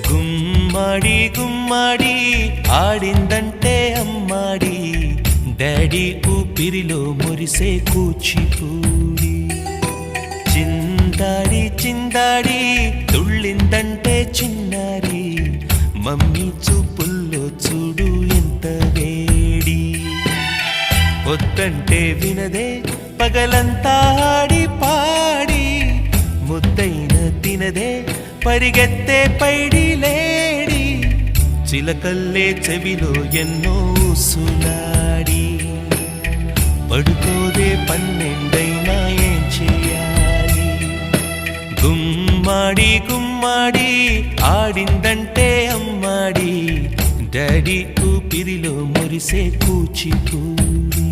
గుమ్మడి గుమ్మడి ఆడిందంటే అమ్మాడి daddy ఊపిరిలో మురిసే కూచిపూడి చిందాడి చిందాడి తుళ్ళిందంటే చిన్నారి మమ్మీ చూపుల్లో చూడు ఎంత వేడి వద్దంటే వినదే పగలంతా ఆడి పాడి ముద్దైన తినదే పరిగెత్తే పైడి లేడి చిలకల్లే చెవిలో ఎన్నో సులాడి పడుకోదే పన్నెండైనా ఏం చేయాలి గుమ్మాడి గుమ్మాడి ఆడిందంటే అమ్మాడి డాడీ ఊపిరిలో మురిసే కూచిపూడి